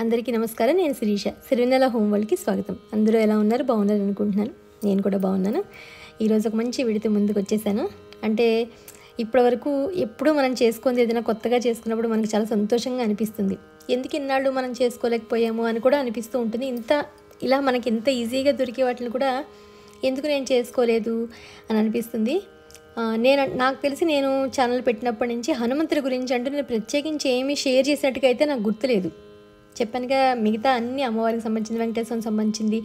అందరికీ నమస్కారం. నేను శిరీష. సిరివెన్నెల హోమ్ వరల్డ్కి స్వాగతం. అందరూ ఎలా ఉన్నారు? బాగున్నారు అనుకుంటున్నాను. నేను కూడా బాగున్నాను. ఈరోజు ఒక మంచి వీడియోతో ముందుకు వచ్చేసాను. అంటే ఇప్పటివరకు ఎప్పుడూ మనం చేసుకుంది ఏదైనా కొత్తగా చేసుకున్నప్పుడు మనకి చాలా సంతోషంగా అనిపిస్తుంది. ఎందుకు ఇన్నాళ్ళు మనం చేసుకోలేకపోయాము అని కూడా అనిపిస్తూ ఉంటుంది. ఇలా మనకి ఇంత ఈజీగా దొరికే వాటిని కూడా ఎందుకు నేను చేసుకోలేదు అని అనిపిస్తుంది. నాకు తెలిసి నేను ఛానల్ పెట్టినప్పటి నుంచి హనుమంతుడి గురించి అంటూ నేను ప్రత్యేకించి ఏమీ షేర్ చేసినట్టుగా అయితే నాకు గుర్తులేదు. చెప్పానుగా, మిగతా అన్ని అమ్మవారికి సంబంధించింది, వెంకటేశ్వరికి సంబంధించింది,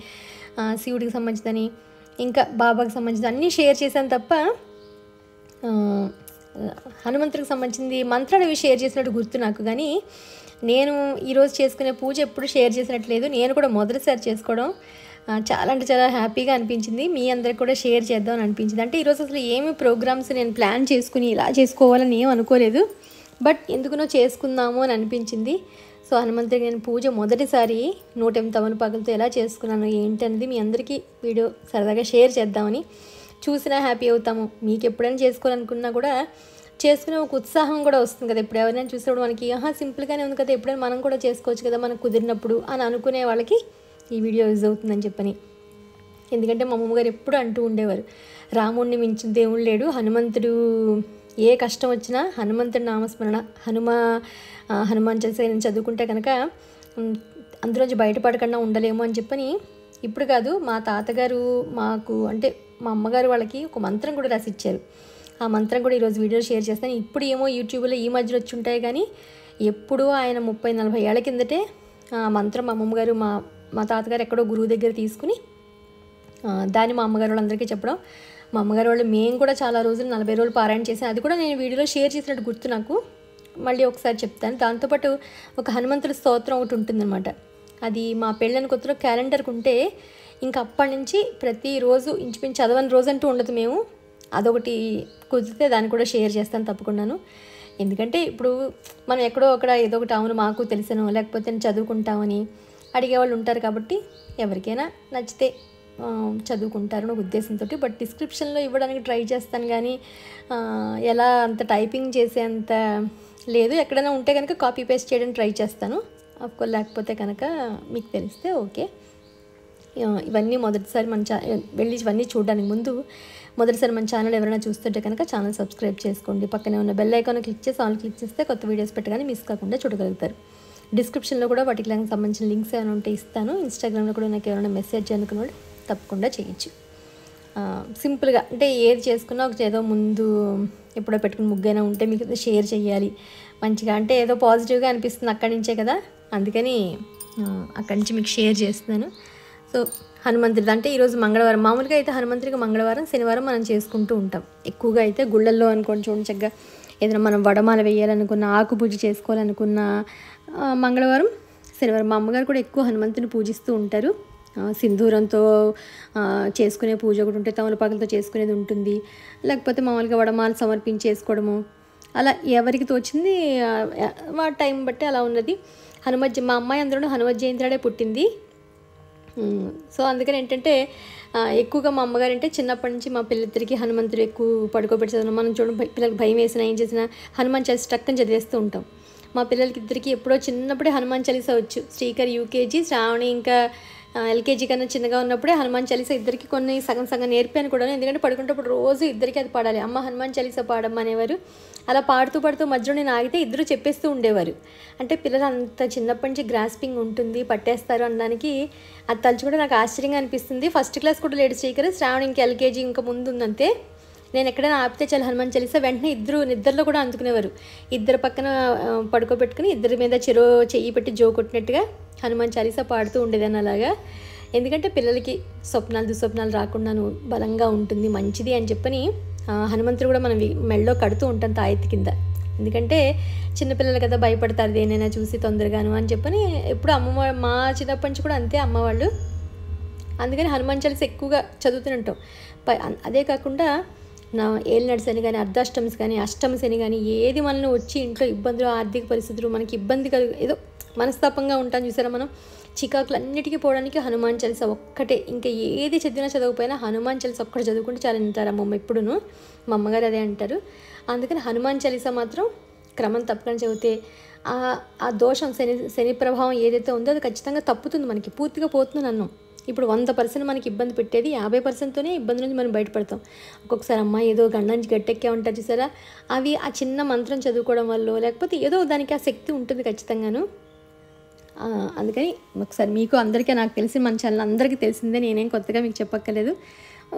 శివుడికి సంబంధించిందని, ఇంకా బాబాకి సంబంధించింది అన్నీ షేర్ చేశాను తప్ప హనుమంతుడికి సంబంధించింది మంత్రాలు అవి షేర్ చేసినట్టు గుర్తు నాకు. కానీ నేను ఈరోజు చేసుకునే పూజ ఎప్పుడు షేర్ చేసినట్లేదు. నేను కూడా మొదటిసారి చేసుకోవడం చాలా అంటే చాలా హ్యాపీగా అనిపించింది. మీ అందరికి కూడా షేర్ చేద్దామని అనిపించింది. అంటే ఈరోజు అసలు ఏమి ప్రోగ్రామ్స్ నేను ప్లాన్ చేసుకుని ఇలా చేసుకోవాలని ఏం అనుకోలేదు. బట్ ఎందుకునో చేసుకుందాము అని అనిపించింది. సో హనుమంతుడికి నేను పూజ మొదటిసారి 108 తమలపాకులతో ఎలా చేసుకున్నాను ఏంటి అనేది మీ అందరికీ వీడియో సరదాగా షేర్ చేద్దామని. చూసినా హ్యాపీ అవుతాము. మీకు ఎప్పుడైనా చేసుకోవాలనుకున్నా కూడా చేసుకునే ఒక ఉత్సాహం కూడా వస్తుంది కదా. ఇప్పుడు ఎవరైనా చూసినప్పుడు మనకి సింపుల్గానే ఉంది కదా, ఎప్పుడైనా మనం కూడా చేసుకోవచ్చు కదా మనకు కుదిరినప్పుడు అని అనుకునే వాళ్ళకి ఈ వీడియో యూజ్ అవుతుందని చెప్పని. ఎందుకంటే మా అమ్మగారు ఎప్పుడు అంటూ ఉండేవారు, రాముడిని మించిన దేవుడు లేడు, హనుమంతుడు ఏ కష్టం వచ్చినా హనుమంతుడి నామస్మరణ హనుమాన్ చాలీసా నేను చదువుకుంటే కనుక అందులోంచి బయటపడకుండా ఉండలేము అని చెప్పని. ఇప్పుడు కాదు, మా తాతగారు మాకు అంటే మా అమ్మగారు వాళ్ళకి ఒక మంత్రం కూడా రాసిచ్చారు. ఆ మంత్రం కూడా ఈరోజు వీడియో షేర్ చేస్తాను. ఇప్పుడు ఏమో యూట్యూబ్లో ఈ మధ్యలో వచ్చి ఉంటాయి, కానీ ఎప్పుడూ ఆయన 30-40 ఏళ్ల కిందటే ఆ మంత్రం మా అమ్మగారు మా తాతగారు ఎక్కడో గురువు దగ్గర తీసుకుని దాన్ని మా అమ్మగారు వాళ్ళందరికీ చెప్పడం. మా అమ్మగారు వాళ్ళు మేము కూడా చాలా రోజులు 40 రోజులు పారాయణ చేసాను. అది కూడా నేను వీడియోలో షేర్ చేసినట్టు గుర్తు నాకు. మళ్ళీ ఒకసారి చెప్తాను. దాంతోపాటు ఒక హనుమంతుడి స్తోత్రం ఒకటి ఉంటుందన్నమాట. అది మా పెళ్ళని కొత్తలో క్యాలెండర్కి ఉంటే ఇంకా అప్పటి నుంచి ప్రతిరోజు ఇంచుమించు చదవని రోజు అంటూ ఉండదు. మేము అదొకటి కుదిరితే దాన్ని కూడా షేర్ చేస్తాను తప్పకుండాను. ఎందుకంటే ఇప్పుడు మనం ఎక్కడో అక్కడ ఏదో ఒకటి అవును మాకు తెలిసనో లేకపోతే చదువుకుంటామని అడిగేవాళ్ళు ఉంటారు. కాబట్టి ఎవరికైనా నచ్చితే చదువుకుంటారని ఒక ఉద్దేశంతో. బట్ డిస్క్రిప్షన్లో ఇవ్వడానికి ట్రై చేస్తాను, కానీ ఎలా అంత టైపింగ్ చేసేంత లేదు. ఎక్కడైనా ఉంటే కనుక కాపీ పేస్ట్ చేయడానికి ట్రై చేస్తాను. అఫ్కోర్స్ లేకపోతే కనుక మీకు తెలిస్తే ఓకే. ఇవన్నీ మొదటిసారి వెళ్ళి ఇవన్నీ చూడడానికి ముందు మొదటిసారి మన ఛానల్ ఎవరైనా చూస్తుంటే కనుక ఛానల్ సబ్స్క్రైబ్ చేసుకోండి. పక్కనే ఉన్న బెల్ ఐకాన్ క్లిక్ చేసి ఆల్ క్లిక్ చేస్తే కొత్త వీడియోస్ పెట్టగానే మిస్ కాకుండా చూడగలుగుతారు. డిస్క్రిప్షన్లో కూడా వాటికి సంబంధించిన లింక్స్ ఏమైనా ఉంటే ఇస్తాను. ఇన్స్టాగ్రామ్లో కూడా నాకు ఎవరైనా మెసేజ్ చేయనుకున్నాడు తప్పకుండా చేయొచ్చు. సింపుల్గా అంటే ఏది చేసుకున్నా ఒక ఏదో ముందు ఎప్పుడో పెట్టుకుని ముగ్గైనా ఉంటే మీకు షేర్ చేయాలి మంచిగా, అంటే ఏదో పాజిటివ్గా అనిపిస్తుంది అక్కడి నుంచే కదా, అందుకని అక్కడి నుంచి మీకు షేర్ చేస్తున్నాను. సో హనుమంతుడి అంటే ఈరోజు మంగళవారం. మామూలుగా అయితే హనుమంతుడికి మంగళవారం శనివారం మనం చేసుకుంటూ ఉంటాం. ఎక్కువగా అయితే గుళ్ళల్లో అనుకోండి చూడండి, చక్కగా ఏదైనా మనం వడమాల వేయాలనుకున్న, ఆకు పూజ చేసుకోవాలనుకున్న మంగళవారం శనివారం. మా అమ్మగారు కూడా ఎక్కువ హనుమంతుని పూజిస్తూ ఉంటారు. సింధూరంతో చేసుకునే పూజ ఒకటి ఉంటే, తమలపాకులతో చేసుకునేది ఉంటుంది, లేకపోతే మామూలుగా వడమాల సమర్పించేసుకోవడము, అలా ఎవరికి తోచింది వాటి టైం బట్టి అలా ఉన్నది. మా అమ్మాయి అందరూ హనుమత్ జయంతి నాడే పుట్టింది. సో అందుకని ఏంటంటే ఎక్కువగా మా అమ్మగారు అంటే చిన్నప్పటి నుంచి మా పిల్లలిద్దరికి హనుమంతుడు ఎక్కువ పడుకోబెట్టి చదివిన. మనం చూడండి, పిల్లలకి భయం వేసినా ఏం చేసినా హనుమాన్ చాలీసా టక్కని చదివేస్తూ ఉంటాం. మా పిల్లలకి ఇద్దరికి ఎప్పుడో చిన్నప్పుడే హనుమాన్ చాలీసా వచ్చు. శ్రీకర్ యూకేజీ, శ్రావణి ఇంకా ఎల్కేజీ కన్నా చిన్నగా ఉన్నప్పుడే హనుమాన్ చాలీసా ఇద్దరికి కొన్ని సగం నేర్పాను కూడా. ఎందుకంటే పడుకునేటప్పుడు రోజు ఇద్దరికి అది పాడాలి. అమ్మ హనుమాన్ చాలీసా పాడమ్మా అనేవారు. అలా పాడుతూ మధ్యలో నేను ఆగితే ఇద్దరు చెప్పేస్తూ ఉండేవారు. అంటే పిల్లలు అంత చిన్నప్పటి నుంచి గ్రాస్పింగ్ ఉంటుంది, పట్టేస్తారు అనడానికి అది తలుచుకుంటే నాకు ఆశ్చర్యంగా అనిపిస్తుంది. ఫస్ట్ క్లాస్ కూడా లేడు శ్రీకర్, శ్రావణి ఇంకా ఎల్కేజీ ఇంకా ముందు ఉందంతే. నేను ఎక్కడైనా ఆపితే చాలు హనుమాన్ చాలీసా వెంటనే ఇద్దరు నిద్రలో కూడా అందుకునేవారు. ఇద్దరు పక్కన పడుకోబెట్టుకుని ఇద్దరి మీద చెయ్యి పెట్టి జో కొట్టినట్టుగా హనుమాన్ చాలీసా పాడుతూ ఉండేదాన్ని అలాగా. ఎందుకంటే పిల్లలకి దుస్వప్నాలు రాకుండాను బలంగా ఉంటుంది, మంచిది అని చెప్పని హనుమంతుడు కూడా మనం మెళ్ళలో కడుతూ ఉంటాం తాయెత్తి కింద. ఎందుకంటే చిన్నపిల్లలు కదా, భయపడతారు దేనైనా చూసి తొందరగాను అని చెప్పని. ఎప్పుడు మా చిన్నప్పటి నుంచి కూడా అంతే అమ్మవాళ్ళు. అందుకని హనుమాన్ చాలీసా ఎక్కువగా చదువుతూనే ఉంటాం. అదే కాకుండా నా ఏలినాడు శని కానీ, అర్ధాష్టమి కానీ, అష్టమి శని కానీ ఏది మనల్ని వచ్చి ఇంట్లో ఇబ్బందులు, ఆర్థిక పరిస్థితులు మనకి ఇబ్బంది ఏదో మనస్తాపంగా ఉంటాం చూసారా, మనం చికాకులు అన్నిటికీ పోవడానికి హనుమాన్ చాలీసా ఒక్కటే. ఇంకా ఏది చదవకపోయినా హనుమాన్ చాలీసా ఒక్కటి చదువుకుంటే చాలా వింటారు అమ్మమ్మ ఎప్పుడును. మా అమ్మగారు అదే అంటారు. అందుకని హనుమాన్ చాలీసా మాత్రం క్రమం తప్పకుండా చదివితే ఆ దోషం శని ప్రభావం ఏదైతే ఉందో అది ఖచ్చితంగా తప్పుతుంది, మనకి పూర్తిగా పోతుంది నన్ను. ఇప్పుడు 100% మనకి ఇబ్బంది పెట్టేది 50%తోనే ఇబ్బంది నుంచి మనం బయటపడతాం. ఒక్కొక్కసారి అమ్మ ఏదో గండానికి గట్టెక్కే ఉంటారు చూసారా, అవి ఆ చిన్న మంత్రం చదువుకోవడం వల్ల లేకపోతే ఏదో దానికి ఆ శక్తి ఉంటుంది ఖచ్చితంగాను. అందుకని ఒకసారి మీకు అందరికీ, నాకు తెలిసి మన ఛానల్ అందరికీ తెలిసిందే, నేనేం కొత్తగా మీకు చెప్పక్కర్లేదు,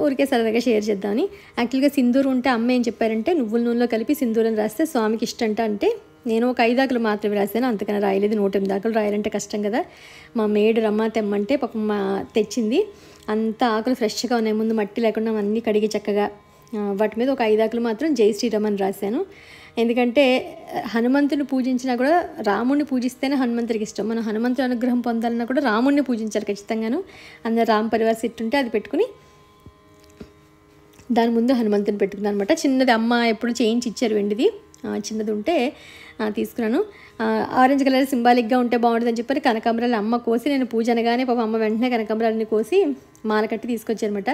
ఊరికే సరదాగా షేర్ చేద్దామని. యాక్చువల్గా సింధూరం ఉంటే అమ్మ ఏం చెప్పారంటే నువ్వుల నూనెలో కలిపి సింధూరం రాస్తే స్వామికి ఇష్టంట. అంటే నేను ఒక 5 ఆకులు మాత్రమే రాశాను, అంతకన్నా రాయలేదు. 108 ఆకులు రాయాలంటే కష్టం కదా. మా మేడ్ రమ్మ తెమ్మంటే పాపం తెచ్చింది. అంత ఆకులు ఫ్రెష్గా ఉన్నాయి, ముందు మట్టి లేకుండా అన్నీ కడిగి చక్కగా వాటి మీద ఒక 5 ఆకులు మాత్రం జై శ్రీరామ్ అని రాశాను. ఎందుకంటే హనుమంతుని పూజించినా కూడా రాముడిని పూజిస్తేనే హనుమంతుడికి ఇష్టం. మనం హనుమంతుడి అనుగ్రహం పొందాలన్నా కూడా రాముడిని పూజించాలి ఖచ్చితంగాను. అందరు రామ్ పరివార్ సెట్ ఉంటే అది పెట్టుకుని దాని ముందు హనుమంతుని పెట్టుకున్నాను అనమాట. చిన్నది అమ్మ ఎప్పుడు చేయించి ఇచ్చారు, వెండిది చిన్నది ఉంటే తీసుకున్నాను. ఆరెంజ్ కలర్ సింబాలిక్గా ఉంటే బాగుంటుందని చెప్పి కనకాంబరాలు అమ్మ కోసి, నేను పూజ అనగానే పాపం అమ్మ వెంటనే కనకాంబరాలని కోసి మాల కట్టి తీసుకొచ్చారనమాట.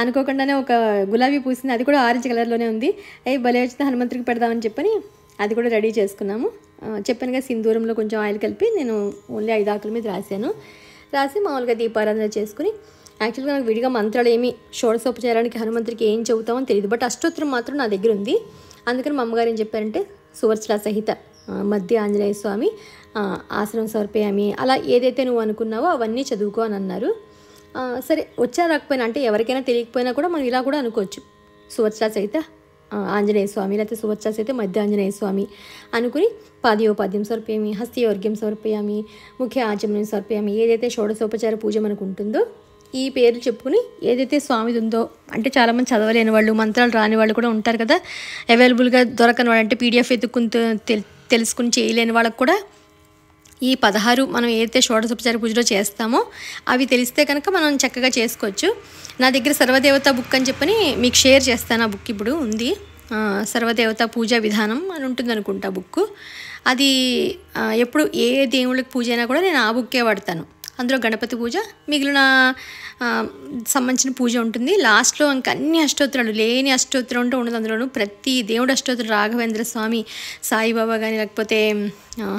అనుకోకుండానే ఒక గులాబీ పూసింది, అది కూడా ఆరెంజ్ కలర్లోనే ఉంది. భలే వచ్చింది, హనుమంతుడికి పెడదామని చెప్పని అది కూడా రెడీ చేసుకున్నాము. చెప్పానుగా సింధూరంలో కొంచెం ఆయిల్ కలిపి నేను ఓన్లీ 5 ఆకుల మీద రాసి మామూలుగా దీపారాధన చేసుకుని, యాక్చువల్గా నాకు విడిగా మంత్రాలు ఏమి షోడశోపచారానికి హనుమంతుడికి ఏం చెబుతామని తెలియదు, బట్ అష్టోత్తరం మాత్రం నా దగ్గర ఉంది. అందుకని మా అమ్మగారు ఏం చెప్పారంటే సువర్చల సహిత మధ్య ఆంజనేయ స్వామి ఆసనం సమర్పయామి, అలా ఏదైతే నువ్వు అనుకున్నావో అవన్నీ చదువుకో అని అన్నారు. సరే వచ్చా రాకపోయినా, అంటే ఎవరికైనా తెలియకపోయినా కూడా మనం ఇలా కూడా అనుకోవచ్చు, సువర్చల సహిత ఆంజనేయ స్వామి లేకపోతే సువర్చల సహిత మధ్య ఆంజనేయ స్వామి అనుకుని పాదయోపాద్యం సమర్పయామి, హస్తయోర్ఘ్యం సమర్పయామి, ముఖ్య ఆచమనం సమర్పయామి, ఏదైతే షోడశోపచార పూజ మనకు ఉంటుందో ఈ పేర్లు చెప్పుకుని ఏదైతే స్వామిది ఉందో, అంటే చాలామంది చదవలేని వాళ్ళు, మంత్రాలు రాని వాళ్ళు కూడా ఉంటారు కదా, అవైలబుల్గా దొరకని వాళ్ళు, అంటే పీడిఎఫ్ ఎత్తుకుని తెలుసుకుని చేయలేని వాళ్ళకు కూడా ఈ 16 మనం ఏదైతే షోడశోపచార పూజలో చేస్తామో అవి తెలిస్తే కనుక మనం చక్కగా చేసుకోవచ్చు. నా దగ్గర సర్వదేవత బుక్ అని చెప్పని మీకు షేర్ చేస్తాను. ఆ బుక్ ఇప్పుడు ఉంది, సర్వదేవత పూజా విధానం అని ఉంటుంది అనుకుంటా బుక్. అది ఎప్పుడు ఏ దేవుళ్ళకి పూజ అయినా కూడా నేను ఆ బుక్కే వాడతాను. అందులో గణపతి పూజ, మిగిలిన సంబంధించిన పూజ ఉంటుంది. లాస్ట్లో ఇంక అన్ని అష్టోత్తరాలు, లేని అష్టోత్తరం అంటే ఉండదు అందులోనూ. ప్రతి దేవుడు అష్టోత్తరం, రాఘవేంద్ర స్వామి, సాయిబాబా కానీ లేకపోతే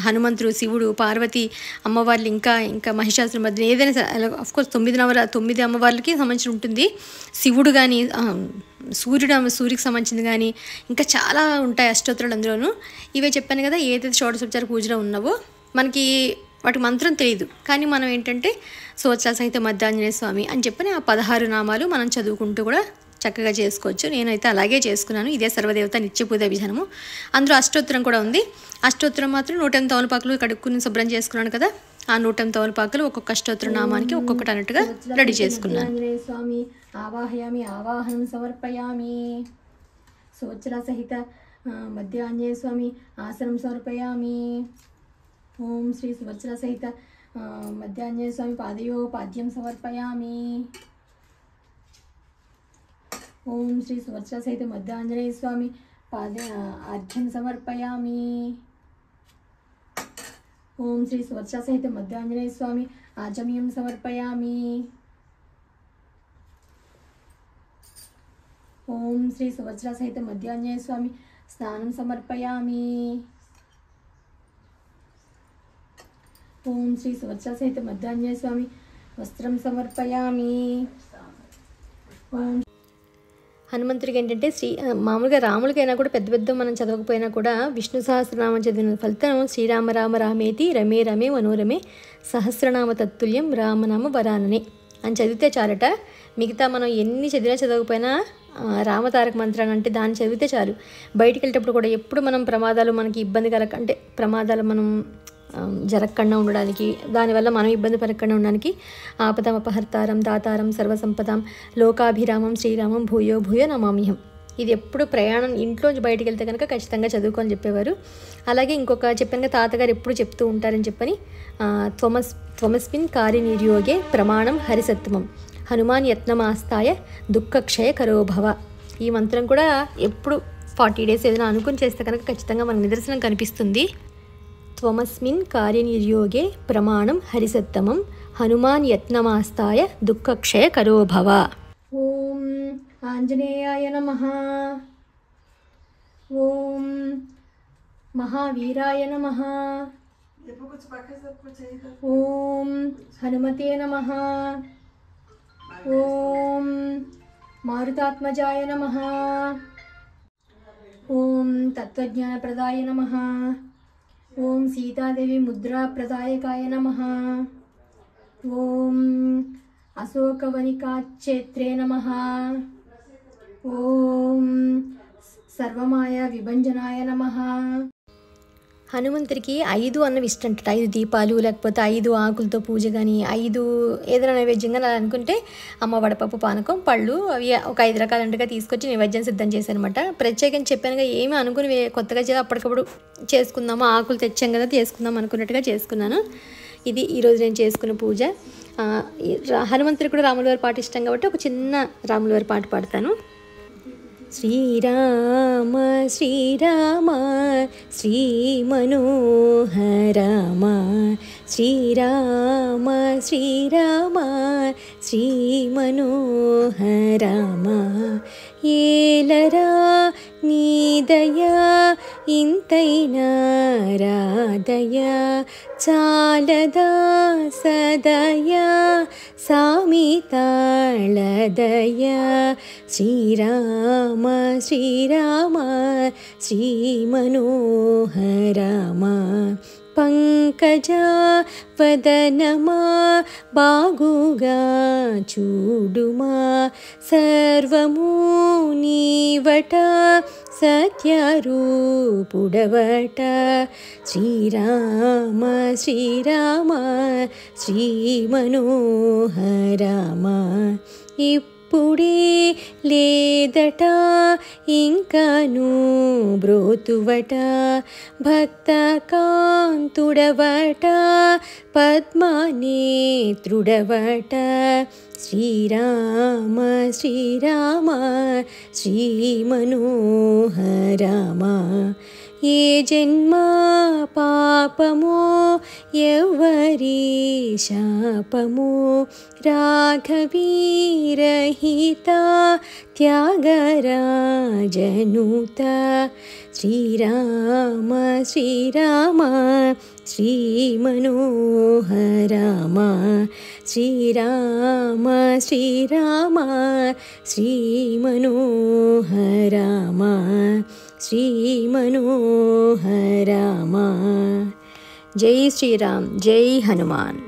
హనుమంతుడు, శివుడు, పార్వతి అమ్మవార్లు, ఇంకా మహిషాసుర మధ్య ఏదైనా అఫ్కోర్స్ 9 అమ్మవార్లకి సంబంధించి ఉంటుంది. శివుడు కానీ సూర్యుడికి సంబంధించింది కానీ ఇంకా చాలా ఉంటాయి అష్టోత్తరాలు అందులోనూ. ఇవే చెప్పాను కదా, ఏదైతే షోడశోపచార పూజలో ఉన్నావో మనకి వాటి మంత్రం తెలియదు, కానీ మనం ఏంటంటే సువర్చల సహిత మధ్య ఆంజనేయ స్వామి అని చెప్పని ఆ 16 నామాలు మనం చదువుకుంటూ కూడా చక్కగా చేసుకోవచ్చు. నేనైతే అలాగే చేసుకున్నాను. ఇదే సర్వదేవత నిత్య పూజ విధానము. అందులో అష్టోత్తరం కూడా ఉంది. అష్టోత్తరం మాత్రం 108 తమలపాకులు కడుక్కుని శుభ్రం చేసుకున్నాను కదా, ఆ 108 తమలపాకులు ఒక్కొక్క అష్టోత్తర నామానికి ఒక్కొక్కటి అన్నట్టుగా రెడీ చేసుకున్నాను. ఆంజనేయ స్వామి ఆవాహయామి, ఆవాహనం సమర్పయామి. సువర్చల సహిత మధ్య ఆంజనేయ స్వామి ఆసనం సమర్పయామి. ఓం శ్రీ సువర్చల సహిత మధ్య ఆంజనేయ స్వామి పాదయోపాద్యం సమర్పయామి. ఓం శ్రీ సువర్చల సహిత మధ్య ఆంజనేయ స్వామి అర్ఘ్యం సమర్పయామి. ఓం శ్రీ సువర్చల సహిత మధ్య ఆంజనేయ స్వామి ఆచమ్యం సమర్పయామి. ఓం శ్రీ సువర్చల సహిత మధ్య ఆంజనేయ స్వామి స్నానం సమర్పయామి. ఓం శ్రీ సువర్చల సహిత మధ్య ఆంజనేయ స్వామి వస్త్రం సమర్పయామి. హనుమంతుడికి ఏంటంటే మామూలుగా రాముడికైనా కూడా పెద్ద మనం చదవకపోయినా కూడా విష్ణు సహస్రనామం చదివిన ఫలితం శ్రీరామ రామ రామేతి రమే రమే మనోరమే సహస్రనామ తత్తుల్యం రామనామ వరాననే అని చదివితే చాలట. మిగతా మనం ఎన్ని చదవకపోయినా రామతారక మంత్రాన్ని అంటే దాన్ని చదివితే చాలు. బయటికి వెళ్ళేటప్పుడు కూడా ఎప్పుడు మనం ప్రమాదాలు మనకి ఇబ్బంది అంటే ప్రమాదాలు మనం జరగకుండా ఉండడానికి, దానివల్ల మనం ఇబ్బంది పడకుండా ఉండడానికి ఆపదం అపహర్తారం దాతారం సర్వసంపదాం లోకాభిరామం శ్రీరామం భూయో భూయో నమామ్యహం. ఇది ఎప్పుడు ప్రయాణం ఇంట్లోంచి బయటికి వెళ్తే కనుక ఖచ్చితంగా చదువుకొని చెప్పేవారు. అలాగే ఇంకొక చెప్పాను తాతగారు ఎప్పుడు చెప్తూ ఉంటారని చెప్పని త్వమస్మిన్ కార్యనిర్యోగే ప్రమాణం హరిసత్వమం హనుమాన్ యత్నమాస్తాయ దుఃఖక్షయ కరోభవ. ఈ మంత్రం కూడా ఎప్పుడు 40 days ఏదైనా అనుకుని చేస్తే కనుక ఖచ్చితంగా మనకు నిదర్శనం కనిపిస్తుంది. త్వమస్మిన్ కార్యనిర్యోగే ప్రమాణం హరిసత్తమం హనుమాన్ యత్నమాస్తాయ దుఃఖక్షయ కరోభవ. ఓం ఆంజనేయాయ నమః. ఓం महावीराय नमः। ओम हनुमते नमः। ओम मारुतात्मजाय नमः। ओम तत्त्वज्ञानप्रदाय नमः। ओम सीतादेवी मुद्राप्रदायकाय नमः। ओम अशोकवनिकाक्षेत्रे नमः। ओम सर्वमाया विभंजनाय नमः। హనుమంతుడికి 5 అన్నవి ఇష్టం అంట. 5 దీపాలు లేకపోతే 5 ఆకులతో పూజ కానీ 5 ఏదైనా నైవేద్యంగా అనుకుంటే అమ్మ వడపప్పు పానకం పళ్ళు అవి ఒక 5 రకాలంటగా తీసుకొచ్చి నైవేద్యం సిద్ధం చేశానమాట. ప్రత్యేకంగా చెప్పానుగా ఏమీ అనుకుని కొత్తగా అప్పటికప్పుడు చేసుకుందాము, ఆకులు తెచ్చాం కదా చేసుకుందాం అనుకున్నట్టుగా చేసుకున్నాను. ఇది ఈరోజు నేను చేసుకున్న పూజ. హనుమంతుడికి కూడా రాములవారి పాట ఇష్టం కాబట్టి ఒక చిన్న రాములవారి పాట పాడతాను. శ్రీరామ శ్రీరామ శ్రీమనోహరమ శ్రీరామ శ్రీరామ శ్రీమనోహరమ ఏలరా నీదయా ఇంతైనా రాదయా చాలదా సదయా సామితాళదయా శ్రీరామ శ్రీరామ శ్రీమనోహరమ పంకజా వదనమా బాగుగా చూడుమా సర్వము నీవట సత్యరూపుడవట శ్రీరామ శ్రీరామ శ్రీమనోహరమ ఇప్పుడే లేదట ఇంకను బ్రోతువట భక్త కాంతుడవట పద్మనేత్రుడవట శ్రీరామ శ్రీరామ శ్రీమనోహరమ ఏ జన్మ పాపమో ఎవరి శాపమో రాఘవీరహిత త్యాగరాజనుత శ్రీరామ శ్రీరామ శ్రీమనోహరమ శ్రీరామ శ్రీరామ శ్రీమనోహరమ శ్రీమనోహరమ. జై శ్రీరామ్, జై హనుమాన్.